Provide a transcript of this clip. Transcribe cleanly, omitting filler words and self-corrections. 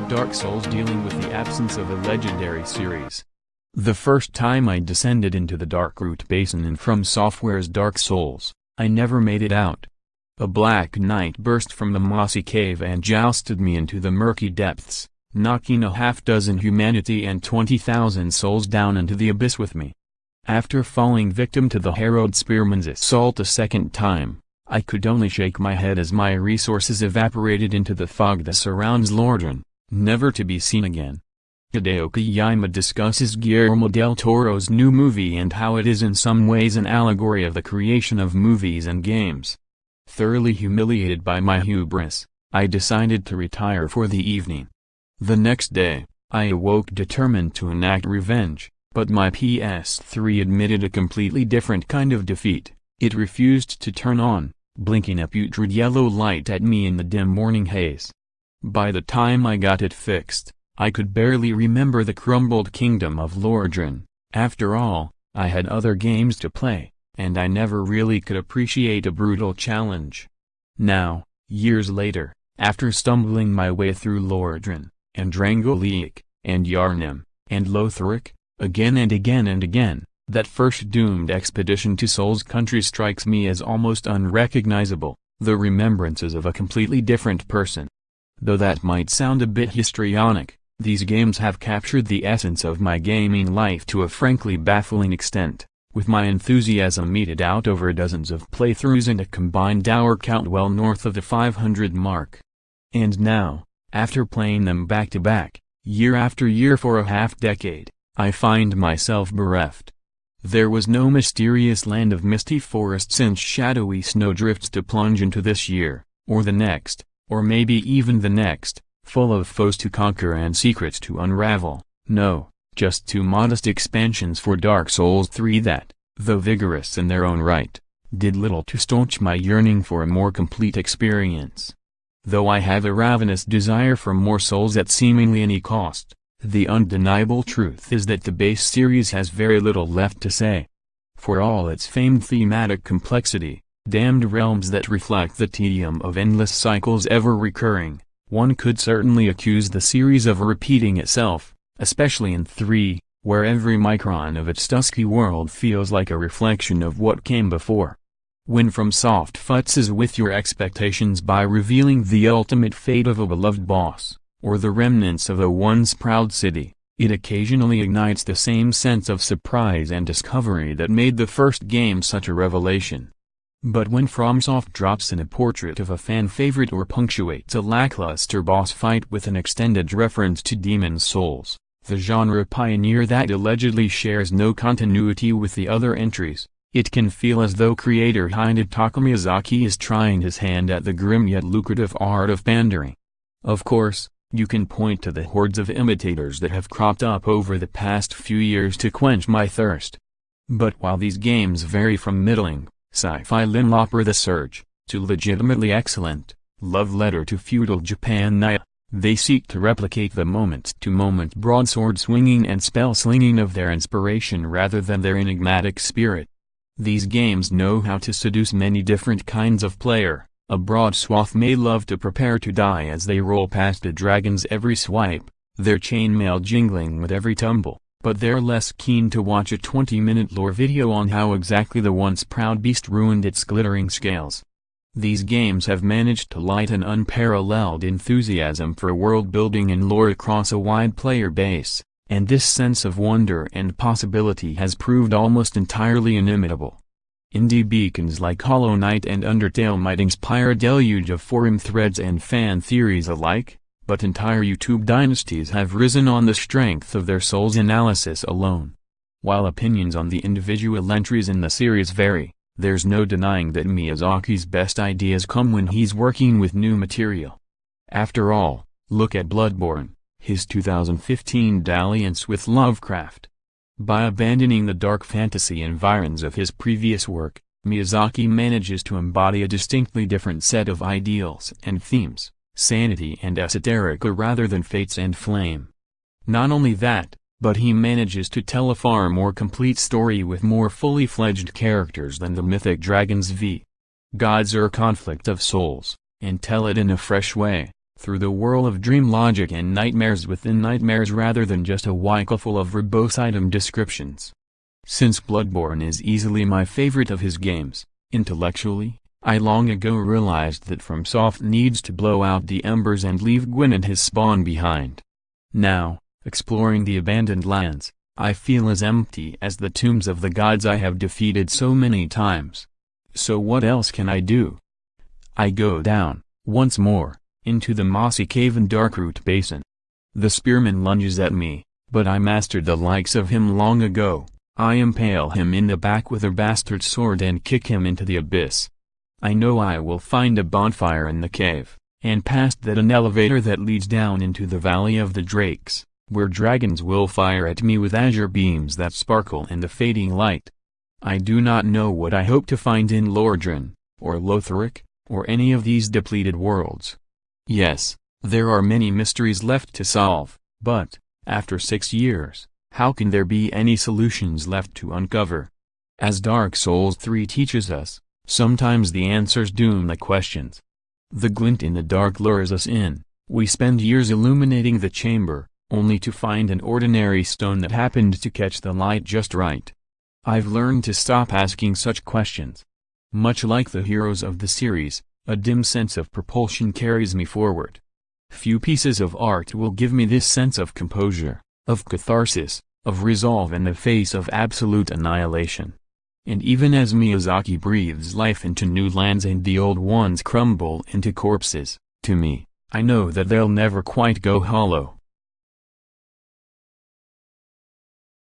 Dark Souls dealing with the absence of a legendary series. The first time I descended into the Darkroot Basin in From Software's Dark Souls, I never made it out. A black night burst from the mossy cave and jousted me into the murky depths, knocking a half-dozen humanity and 20,000 souls down into the abyss with me. After falling victim to the harrowed spearman's assault a second time, I could only shake my head as my resources evaporated into the fog that surrounds Lordran, never to be seen again. Hideo Kojima discusses Guillermo del Toro's new movie and how it is in some ways an allegory of the creation of movies and games. Thoroughly humiliated by my hubris, I decided to retire for the evening. The next day, I awoke determined to enact revenge, but my PS3 admitted a completely different kind of defeat. It refused to turn on, blinking a putrid yellow light at me in the dim morning haze. By the time I got it fixed, I could barely remember the crumbled kingdom of Lordran. After all, I had other games to play, and I never really could appreciate a brutal challenge. Now, years later, after stumbling my way through Lordran, and Drangolic, and Yarnum, and Lothric, again and again and again, that first doomed expedition to Soul's country strikes me as almost unrecognizable, the remembrances of a completely different person. Though that might sound a bit histrionic, these games have captured the essence of my gaming life to a frankly baffling extent, with my enthusiasm meted out over dozens of playthroughs and a combined hour count well north of the 500 mark. And now, after playing them back to back, year after year for a half-decade, I find myself bereft. There was no mysterious land of misty forests and shadowy snowdrifts to plunge into this year, or the next, or maybe even the next, full of foes to conquer and secrets to unravel. No, just two modest expansions for Dark Souls 3 that, though vigorous in their own right, did little to staunch my yearning for a more complete experience. Though I have a ravenous desire for more Souls at seemingly any cost, the undeniable truth is that the base series has very little left to say. For all its famed thematic complexity, damned realms that reflect the tedium of endless cycles ever recurring, one could certainly accuse the series of repeating itself, especially in 3, where every micron of its dusky world feels like a reflection of what came before. When FromSoft futzes with your expectations by revealing the ultimate fate of a beloved boss, or the remnants of a once proud city, it occasionally ignites the same sense of surprise and discovery that made the first game such a revelation. But when FromSoft drops in a portrait of a fan favorite or punctuates a lackluster boss fight with an extended reference to Demon Souls, the genre pioneer that allegedly shares no continuity with the other entries, it can feel as though creator Hideo Miyazaki is trying his hand at the grim yet lucrative art of pandering. Of course, you can point to the hordes of imitators that have cropped up over the past few years to quench my thirst. But while these games vary from middling, sci-fi limlopper The Surge, to legitimately excellent, love letter to feudal Japan Naya, they seek to replicate the moment-to-moment broadsword swinging and spell slinging of their inspiration rather than their enigmatic spirit. These games know how to seduce many different kinds of player. A broad swath may love to prepare to die as they roll past the dragons every swipe, their chainmail jingling with every tumble, but they're less keen to watch a 20-minute lore video on how exactly the once proud beast ruined its glittering scales. These games have managed to light an unparalleled enthusiasm for world building and lore across a wide player base, and this sense of wonder and possibility has proved almost entirely inimitable. Indie beacons like Hollow Knight and Undertale might inspire a deluge of forum threads and fan theories alike, but entire YouTube dynasties have risen on the strength of their Souls analysis alone. While opinions on the individual entries in the series vary, there's no denying that Miyazaki's best ideas come when he's working with new material. After all, look at Bloodborne, his 2015 dalliance with Lovecraft. By abandoning the dark fantasy environs of his previous work, Miyazaki manages to embody a distinctly different set of ideals and themes, sanity and esoterica rather than fates and flame. Not only that, but he manages to tell a far more complete story with more fully fledged characters than the mythic dragons v. Gods or conflict of souls, and tell it in a fresh way, through the whirl of dream logic and nightmares within nightmares rather than just a cycle full of verbose item descriptions. Since Bloodborne is easily my favorite of his games, intellectually, I long ago realized that FromSoft needs to blow out the embers and leave Gwyn and his spawn behind. Now, exploring the abandoned lands, I feel as empty as the tombs of the gods I have defeated so many times. So what else can I do? I go down, once more, into the mossy cave in Darkroot Basin. The spearman lunges at me, but I mastered the likes of him long ago. I impale him in the back with a bastard sword and kick him into the abyss. I know I will find a bonfire in the cave, and past that an elevator that leads down into the Valley of the Drakes, where dragons will fire at me with azure beams that sparkle in the fading light. I do not know what I hope to find in Lordran, or Lotharic, or any of these depleted worlds. Yes, there are many mysteries left to solve, but, after 6 years, how can there be any solutions left to uncover? As Dark Souls 3 teaches us, sometimes the answers doom the questions. The glint in the dark lures us in. We spend years illuminating the chamber, only to find an ordinary stone that happened to catch the light just right. I've learned to stop asking such questions. Much like the heroes of the series, a dim sense of propulsion carries me forward. Few pieces of art will give me this sense of composure, of catharsis, of resolve in the face of absolute annihilation. And even as Miyazaki breathes life into new lands and the old ones crumble into corpses, to me, I know that they'll never quite go hollow.